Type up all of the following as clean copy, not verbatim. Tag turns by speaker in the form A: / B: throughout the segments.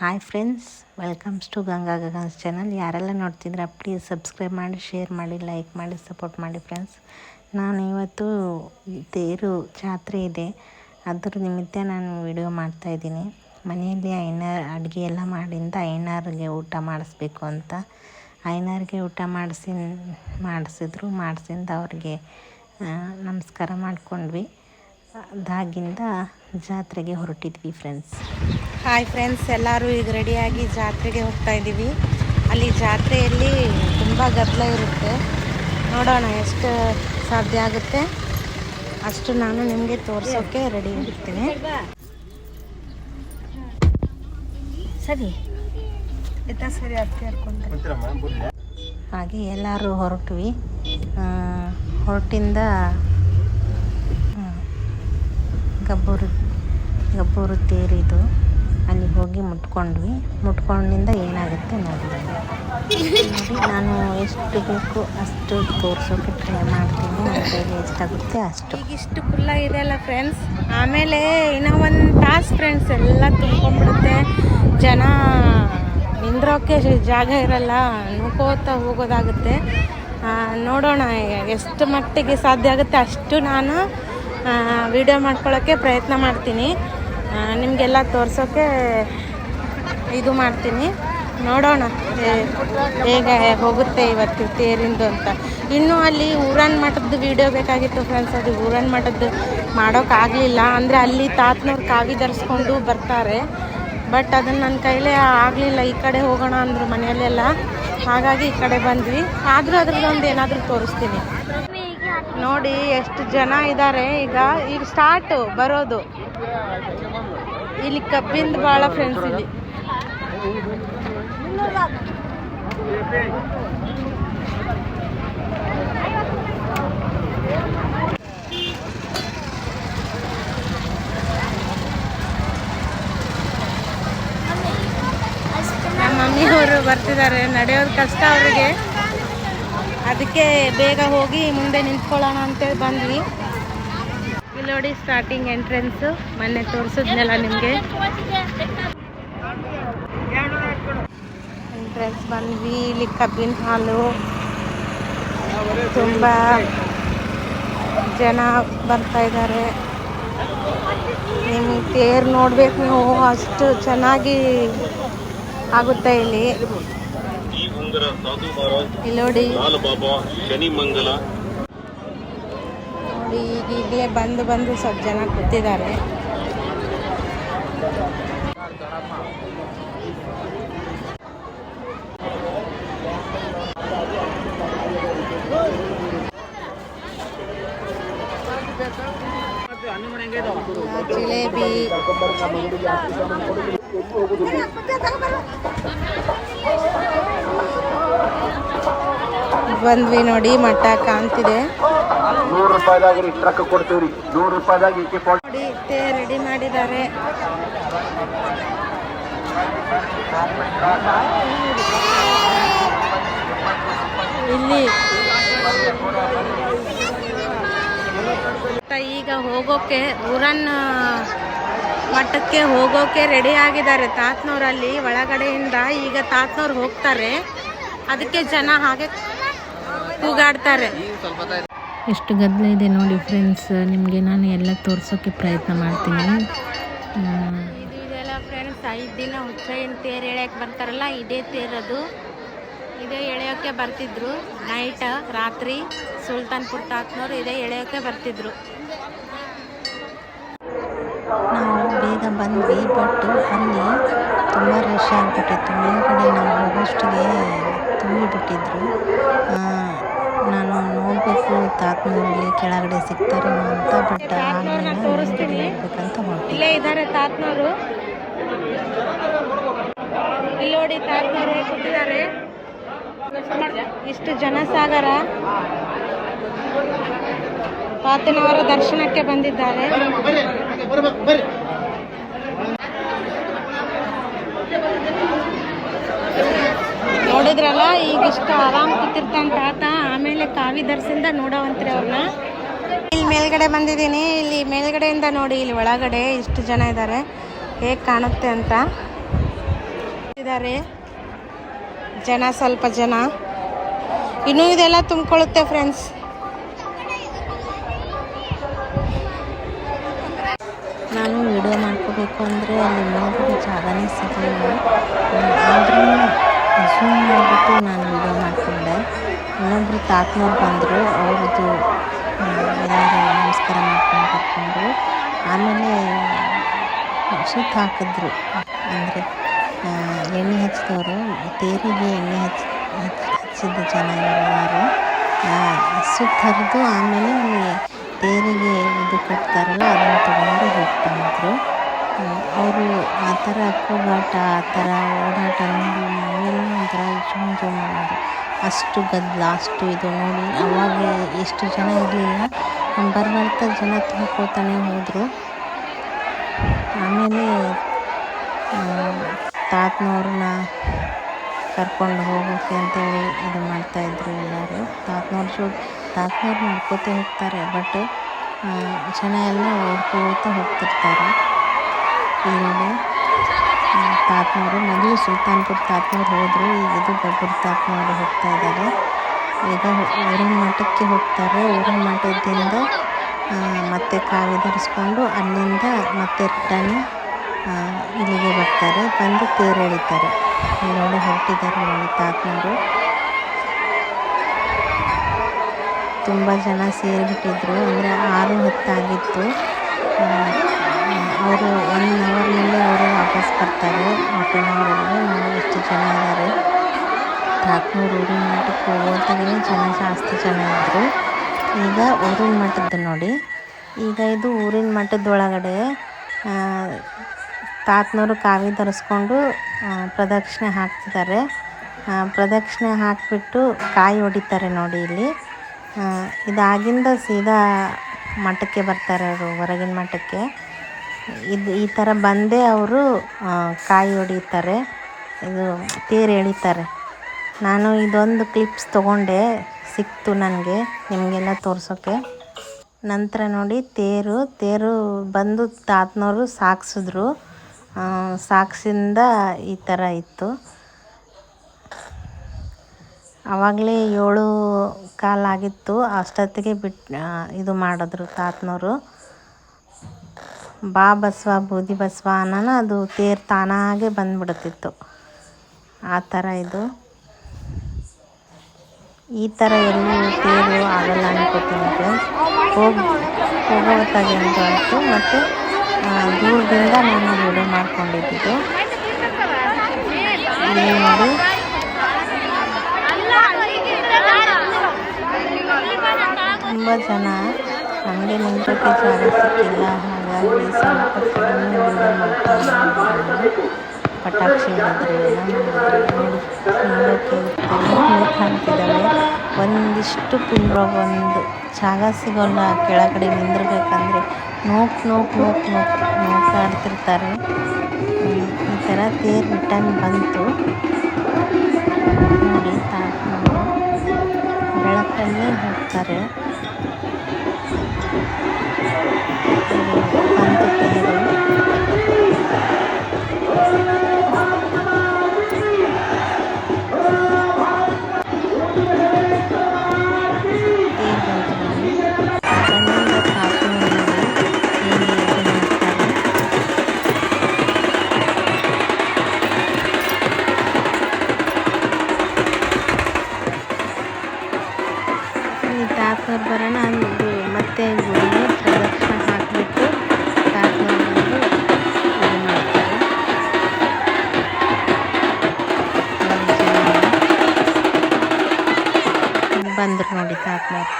A: Hi friends, welcomes to Ganga ಗಗನ್ಸ್ channel. ಯಾರೆಲ್ಲ ನೋಡ್ತಿದ್ರೆ ಪ್ಲೀಸ್ ಸಬ್ಸ್ಕ್ರೈಬ್ ಮಾಡಿ, ಶೇರ್ ಮಾಡಿ, ಲೈಕ್ ಮಾಡಿ, ಸಪೋರ್ಟ್ ಮಾಡಿ ಫ್ರೆಂಡ್ಸ್. ನಾನು ಇವತ್ತು ತೇರು ಜಾತ್ರೆ ಇದೆ, ಅದರ ನಿಮಿತ್ತ ನಾನು ವಿಡಿಯೋ ಮಾಡ್ತಾಯಿದ್ದೀನಿ. ಮನೆಯಲ್ಲಿ ಅಡುಗೆ ಎಲ್ಲ ಮಾಡಿಂದ ಐನಾರಿಗೆ ಊಟ ಮಾಡಿಸ್ಬೇಕು ಅಂತ. ಐನಾರಿಗೆ ಊಟ ಮಾಡಿಸಿಂದ ಅವ್ರಿಗೆ ನಮಸ್ಕಾರ ಮಾಡ್ಕೊಂಡ್ವಿ. ಅದಾಗಿಂದ ಜಾತ್ರೆಗೆ ಹೊರಟಿದ್ವಿ ಫ್ರೆಂಡ್ಸ್. ಹಾಯ್ ಫ್ರೆಂಡ್ಸ್, ಎಲ್ಲರೂ ಈಗ ರೆಡಿಯಾಗಿ ಜಾತ್ರೆಗೆ ಹೋಗ್ತಾ ಇದ್ದೀವಿ. ಅಲ್ಲಿ ಜಾತ್ರೆಯಲ್ಲಿ ತುಂಬ ಗದ್ದಲ ಇರುತ್ತೆ. ನೋಡೋಣ ಎಷ್ಟು ಸಾಧ್ಯ ಆಗುತ್ತೆ ಅಷ್ಟು ನಾನು ನಿಮಗೆ ತೋರಿಸೋಕ್ಕೆ ರೆಡಿ ಇರ್ತೀನಿ. ಸರಿ ಹಾಗೆ ಎಲ್ಲರೂ ಹೊರಟ್ವಿ. ಹೊರಟಿಂದ ಗಬ್ಬೂರು ತೇರಿದು ಅಲ್ಲಿ ಹೋಗಿ ಮುಟ್ಕೊಂಡಿಂದ ಏನಾಗುತ್ತೆ ನೋಡಿ. ನಾನು ಎಷ್ಟು ಬೇಕು ಅಷ್ಟು ತೋರಿಸೋಕೆ ಟ್ರೈ ಮಾಡ್ತೀನಿ. ನನ್ನ ಕೈಲಿ ಎಷ್ಟಾಗುತ್ತೆ ಅಷ್ಟು. ಈಗ ಇಷ್ಟು ಫುಲ್ಲ ಇದೆ ಅಲ್ಲ ಫ್ರೆಂಡ್ಸ್, ಆಮೇಲೆ ಇನ್ನೂ ಒಂದು ತಾಸು ಫ್ರೆಂಡ್ಸ್ ಎಲ್ಲ ತುಂಬ್ಕೊಂಡ್ಬಿಡುತ್ತೆ. ಜನ ನಿಂದ್ರೋಕ್ಕೆ ಜಾಗ ಇರಲ್ಲ, ನುಗ್ಗೋತಾ ಹೋಗೋದಾಗುತ್ತೆ. ನೋಡೋಣ ಎಷ್ಟು ಮಟ್ಟಿಗೆ ಸಾಧ್ಯ ಆಗುತ್ತೆ ಅಷ್ಟು ನಾನು ವಿಡಿಯೋ ಮಾಡ್ಕೊಳ್ಳೋಕ್ಕೆ ಪ್ರಯತ್ನ ಮಾಡ್ತೀನಿ. ನಿಮಗೆಲ್ಲ ತೋರಿಸೋಕ್ಕೆ ಇದು ಮಾಡ್ತೀನಿ. ನೋಡೋಣ ಹೇಗೆ ಹೋಗುತ್ತೆ ಇವತ್ತು ತೇರಿಂದು ಅಂತ. ಇನ್ನೂ ಅಲ್ಲಿ ಊರನ್ ಮಠದ್ದು ವಿಡಿಯೋ ಬೇಕಾಗಿತ್ತು ಫ್ರೆಂಡ್ಸ್. ಅದು ಊರನ್ ಮಠದ್ದು ಮಾಡೋಕ್ಕಾಗಲಿಲ್ಲ. ಅಂದರೆ ಅಲ್ಲಿ ತಾತನವ್ರು ಕಾವಿ ಧರಿಸ್ಕೊಂಡು ಬರ್ತಾರೆ, ಬಟ್ ಅದನ್ನು ನನ್ನ ಕೈಲೇ ಆಗಲಿಲ್ಲ. ಈ ಕಡೆ ಹೋಗೋಣ ಅಂದರು ಮನೆಯಲ್ಲೆಲ್ಲ, ಹಾಗಾಗಿ ಈ ಕಡೆ ಬಂದ್ವಿ. ಆದರೂ ಅದ್ರದ್ದೊಂದು ಏನಾದರೂ ತೋರಿಸ್ತೀನಿ. ನೋಡಿ ಎಷ್ಟು ಜನ ಇದ್ದಾರೆ. ಈಗ ಸ್ಟಾರ್ಟ್ ಬರೋದು. ಇಲ್ಲಿ ಕಬ್ಬಿಂದು ಭಾಳ ಫ್ರೆಂಡ್ಸ್. ಇಲ್ಲಿ ನಮ್ಮ ಮಮ್ಮಿಯವರು ಬರ್ತಿದ್ದಾರೆ. ನಡೆಯೋದು ಕಷ್ಟ ಅವರಿಗೆ, ಅದಕ್ಕೆ ಬೇಗ ಹೋಗಿ ಮುಂದೆ ನಿಂತ್ಕೊಳ್ಳೋಣ ಅಂತೇಳಿ ಬಂದ್ವಿ. ಇಲ್ಲಿ ನೋಡಿ ಸ್ಟಾರ್ಟಿಂಗ್ ಎಂಟ್ರೆನ್ಸು, ಮೊನ್ನೆ ತೋರಿಸಿದ್ನೆಲ್ಲ ನಿಮಗೆ. ಎಂಟ್ರೆನ್ಸ್ ಬಂದ್ವಿ. ಇಲ್ಲಿ ಕಬ್ಬಿನ ಹಾಲು, ತುಂಬ ಜನ ಬರ್ತಾ ಇದ್ದಾರೆ. ನಿಮಗೆ ತೇರು ನೋಡ್ಬೇಕು ನೀವು, ಅಷ್ಟು ಚೆನ್ನಾಗಿ ಆಗುತ್ತೆ ಇಲ್ಲಿ. ನೋಡಿ ಈಗೀಗಲೇ ಬಂದು ಸ್ವಲ್ಪ ಜನ ಕೂತಿದ್ದಾರೆ. ಜಿಲೇಬಿ, ಬಂದ್ವಿ ನೋಡಿ, ಮಠ ಕಾಣ್ತಿದೆ.
B: 100 ರೂಪಾಯಿದಾಗಿ ಟ್ರಕ್ ಕೊಡ್ತೀವಿ. 100 ರೂಪಾಯಿದಾಗಿ
A: ನೋಡಿ ರೆಡಿ ಮಾಡಿದ್ದಾರೆ. ಇಲ್ಲಿ ಈಗ ಹೋಗೋಕೆ ಊರನ್ ಮಠಕ್ಕೆ ಹೋಗೋಕೆ ರೆಡಿ ಆಗಿದ್ದಾರೆ ತಾತನವರಲ್ಲಿ. ಒಳಗಡೆಯಿಂದ ಈಗ ತಾತನವ್ರು ಹೋಗ್ತಾರೆ, ಅದಕ್ಕೆ ಜನ ಹಾಗೆ ಕೂಗಾಡ್ತಾರೆ. ಎಷ್ಟು ಗದ್ದಲ ಇದೆ ನೋಡಿ ಫ್ರೆಂಡ್ಸ್. ನಿಮಗೆ ನಾನು ಎಲ್ಲ ತೋರಿಸೋಕ್ಕೆ ಪ್ರಯತ್ನ ಮಾಡ್ತೀನಿ. ಇದೆಲ್ಲ ಫ್ರೆಂಡ್ಸ್ 5 ದಿನ ಹುಚ್ಚಯ್ಯನ ತೇರು ಎಳೆಯೋಕ್ಕೆ ಬರ್ತಾರಲ್ಲ, ಇದೇ ತೇರದು. ಇದೇ ಎಳೆಯೋಕ್ಕೆ ಬರ್ತಿದ್ರು. ನೈಟ್ ರಾತ್ರಿ ಸುಲ್ತಾನ್ಪುರ ತಾತನವ್ರು ಇದೇ ಎಳೆಯೋಕ್ಕೆ ಬರ್ತಿದ್ರು. ನಾವು ಬೇಗ ಬಂದ್ವಿ, ಬಟ್ ಅಲ್ಲಿ ತುಂಬ ರಶ್ ಆಗಿಬಿಟ್ಟಿತ್ತು. ಮೇಲ್ಗಡೆ ನಾವು ಹೋಗೋಷ್ಟಿಗೆ ತುಂಬಿಬಿಟ್ಟಿದ್ರು. ನಾನು ನೋಡಬೇಕು ತಾತನೂರಲ್ಲಿ ಕೆಳಗಡೆ ಸಿಗ್ತಾರೇನೋ ಅಂತ, ಬಟ್ ತೋರಿಸ್ತೀನಿ ಹೋಗ್ಬೇಕಂತ ಹೊರಟು. ಇಲ್ಲೇ ಇದ್ದಾರೆ ತಾತನವರು. ಇಲ್ಲಿ ನೋಡಿ ತಾತನವರು ಕೂತಿದ್ದಾರೆ. ಇಷ್ಟು ಜನಸಾಗರ ತಾತನವರ ದರ್ಶನಕ್ಕೆ ಬಂದಿದ್ದಾರೆ. ನೋಡಿದ್ರಲ್ಲ, ಈಗ ಇಷ್ಟು ಆರಾಮ್ ಕೂತಿರ್ತಾನೆ ತಾತ. ಆಮೇಲೆ ಕಾವಿ ಧರಿಸಿಂದ ನೋಡೋವಂತ್ರಿ ಅವ್ರನ್ನ. ಇಲ್ಲಿ ಮೇಲ್ಗಡೆ ಬಂದಿದ್ದೀನಿ. ಇಲ್ಲಿ ಮೇಲ್ಗಡೆಯಿಂದ ನೋಡಿ, ಇಲ್ಲಿ ಒಳಗಡೆ ಇಷ್ಟು ಜನ ಇದ್ದಾರೆ, ಹೇಗೆ ಕಾಣುತ್ತೆ ಅಂತ. ಇದ್ದಾರೆ ಜನ, ಸ್ವಲ್ಪ ಜನ ಇನ್ನೂ ಇದೆಲ್ಲ ತುಂಬಿಕೊಳ್ಳುತ್ತೆ ಫ್ರೆಂಡ್ಸ್. ನಾನು ವಿಡಿಯೋ ಮಾಡ್ಕೋಬೇಕು ಅಂದರೆ ಅಲ್ಲಿ ನೋಡೋದು ಜಾಗನೇ ಸಿಗಲಿಲ್ಲ. ಆದ್ರೂ ಝೂಮ್ ಮಾಡಿಬಿಟ್ಟು ನಾನು ವಿಡಿಯೋ ಮಾಡಿಕೊಂಡೆ. ಇನ್ನೊಬ್ಬರು ತಾತನವ್ರು ಬಂದರು, ಅವ್ರದ್ದು ಎಲ್ಲರೂ ನಮಸ್ಕಾರ ಮಾಡ್ಕೊಂಡು ಕರ್ಕೊಂಡ್ರು. ಆಮೇಲೆ ಸುತ್ತ ಹಾಕಿದ್ರು, ಅಂದರೆ ಎಣ್ಣೆ ಹಚ್ಚಿದವರು, ತೇರಿಗೆ ಎಣ್ಣೆ ಹಚ್ಚಿದ ಜನ ಯಾರು ಸುತ್ತ ಹರಿದು ಆಮೇಲೆ ತೇರಿಗೆ ಇದು ಕಟ್ತಾರಲ್ಲ ಅದನ್ನು ತಗೊಂಡು ಹೋಗ್ತಾ ಇದ್ರು. ಅವರು ಆ ಥರ ಕೂಗಾಟ, ಆ ಥರ ಓಡಾಟ ನೋಡಿ ಎಲ್ಲ ಒಂಥರ ಜುಮ್ ಜುಮ್ ಅನ್ನೋದು. ಅಷ್ಟು ಗದ್ದಲ, ಅಷ್ಟು ಇದು ನೋಡಿ. ಅವಾಗ ಎಷ್ಟು ಜನ ಇರಲಿಲ್ಲ, ಬರ್ಬರ್ತಾ ಜನ ತುಂಬ್ಕೊತಾನೆ ಹೋದರು. ಆಮೇಲೆ ತಾತನವ್ರನ್ನ ಕರ್ಕೊಂಡು ಹೋಗೋಕ್ಕೆ ಅಂತೇಳಿ ಇದು ಮಾಡ್ತಾಯಿದ್ರು ಎಲ್ಲರೂ. ತಾತನವ್ರು ನಡ್ಕೋತ ಹೋಗ್ತಾರೆ, ಬಟ್ ಜನ ಎಲ್ಲ ಓಡ್ಕೋತಾ ಹೋಗ್ತಿರ್ತಾರೆ. ಇಲ್ಲಿ ನೋಡಿ ತಾತನವರು ಮೊದಲು ಸುಲ್ತಾನ್ಪುರ ತಾತನವ್ರು ಹೋದರು, ಈಗ ಇದು ಗಬ್ಬೂರು ತಾತನವರು ಹೋಗ್ತಾ ಇದ್ದಾರೆ. ಈಗ ಊರಿನ ಮಠಕ್ಕೆ ಹೋಗ್ತಾರೆ. ಊರಿನ ಮಠದಿಂದ ಮತ್ತೆ ಕಾವಿ ಧರಿಸ್ಕೊಂಡು ಅಲ್ಲಿಂದ ಮತ್ತೆ ರಿಟರ್ನ್ ಇಲ್ಲಿಗೆ ಬರ್ತಾರೆ, ಬಂದು ತೇರು ಎಳಿತಾರೆ. ಇಲ್ಲಿ ನೋಡಿ ಹೊರಟಿದ್ದಾರೆ ನೋಡಿ ತಾತನವರು. ತುಂಬ ಜನ ಸೇರಿಬಿಟ್ಟಿದ್ರು, ಅಂದರೆ 6:10 ಆಗಿತ್ತು. ಅವರು 1 ಅವರ್ ಮೇಲೆ ಅವರು ವಾಪಸ್ ಬರ್ತಾರೆ. ಆಟೋನವರೆಲ್ಲ ನೋಡಿ ಎಷ್ಟು ಜನ ಇದ್ದಾರೆ. ತಾತನೂರು ಊರಿನ ಮಠಕ್ಕೆ ಹೋಗೋದಾಗಲೇ ಜಾಸ್ತಿ ಜನ ಇದ್ದರು. ಈಗ ಊರಿನ ಮಠದ್ದು ನೋಡಿ, ಈಗ ಇದು ಊರಿನ ಮಠದೊಳಗಡೆ ತಾತನವರು ಕಾವಿ ಧರಿಸ್ಕೊಂಡು ಪ್ರದಕ್ಷಿಣೆ ಹಾಕ್ತಿದ್ದಾರೆ. ಪ್ರದಕ್ಷಿಣೆ ಹಾಕಿಬಿಟ್ಟು ಕಾಯಿ ಹೊಡಿತಾರೆ ನೋಡಿ ಇಲ್ಲಿ. ಇದಾಗಿಂದ ಸೀದಾ ಮಠಕ್ಕೆ ಬರ್ತಾರೆ ಅವರು, ಹೊರಗಿನ ಮಠಕ್ಕೆ. ಈ ಥರ ಬಂದೇ ಅವರು ಕಾಯಿ ಹೊಡಿತಾರೆ, ಇದು ತೇರು ಎಳಿತಾರೆ. ನಾನು ಇದೊಂದು ಕ್ಲಿಪ್ಸ್ ತೊಗೊಂಡೆ, ಸಿಕ್ತು ನನಗೆ ನಿಮಗೆಲ್ಲ ತೋರ್ಸೋಕ್ಕೆ. ನಂತರ ನೋಡಿ ತೇರು ಬಂದು ತಾತನವರು ಸಾಗಿಸಿದ್ರು. ಸಾಕ್ಸಿಂದ ಈ ಥರ ಇತ್ತು. ಆವಾಗಲೇ 7:15 ಆಗಿತ್ತು. ಅಷ್ಟೊತ್ತಿಗೆ ಇದು ಮಾಡಿದ್ರು ತಾತನವರು. ಬಾ ಬಸವ ಬೂದಿ ಬಸವ ಅನ್ನೋಣ, ಅದು ತೇರು ತಾನಾಗೆ ಬಂದುಬಿಡುತ್ತಿತ್ತು. ಆ ಥರ ಇದು ಈ ಥರ ಎಲ್ಲಿ ತೇರು ಆಗಲ್ಲ ಅನ್ಕೋತೀನಿ ಫ್ರೆಂಡ್ಸ್. ಹೋಗೋತ್ತಾಗೆ ಅಂತ ಆಯಿತು. ಮತ್ತು ದೂರದಿಂದ ನಾನು ವಿಡಿಯೋ ಮಾಡ್ಕೊಂಡಿದ್ದು. ಇಲ್ಲಿ ನೋಡಿ ತುಂಬ ಜನ, ನಮಗೆ ನಿಂತೋಕ್ಕೆ ಜಾಗ ಸಿಕ್ಕಿಲ್ಲ, ಹಾಗಾಗಿ ಸ್ವಲ್ಪ ಕಡಿಮೆ ವಿಡಿಯೋ ಮಾಡ್ಕೊಂಡು ಪಟಾಕ್ಷಿ ಹಿಡಿದ್ರು, ಎಲ್ಲ ಮಾಡಿದ್ರು. ನೋಡೋಕ್ಕೆ ಕಾಣ್ತಿದ್ದಾವೆ. ಒಂದಿಷ್ಟು ಒಂದು ಜಾಗ ಸಿಗೋಲ್ಲ, ಕೆಳಗಡೆ ನಿಂದಿರ್ಬೇಕಂದ್ರೆ ನೋಕಾಡ್ತಿರ್ತಾರೆ. ಈ ಥರ ತೇರು ರಿಟರ್ನ್ ಬಂತು ನೋಡಿ. ತಾತನವರು ಬೆಳಕಲ್ಲೇ ಹೋಗ್ತಾರೆ. ಬಂತು ತೇರು. ತಾತನವ್ರು ಬರೋಣ ಅಂದು ಮತ್ತೆ ಗುಡಿಗೆ ಪ್ರದಕ್ಷಿಣೆ ಹಾಕಿಬಿಟ್ಟು ತಾತನವ್ರು ಇದು ಮಾಡ್ತಾರೆ. ಬಂದರು ನೋಡಿ ತಾತನವ್ರು.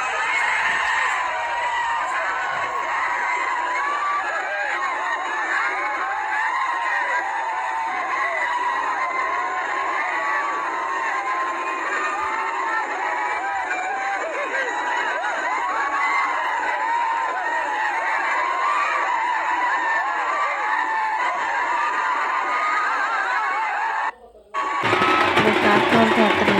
A: ತಾತನವ್ರ ಹತ್ರ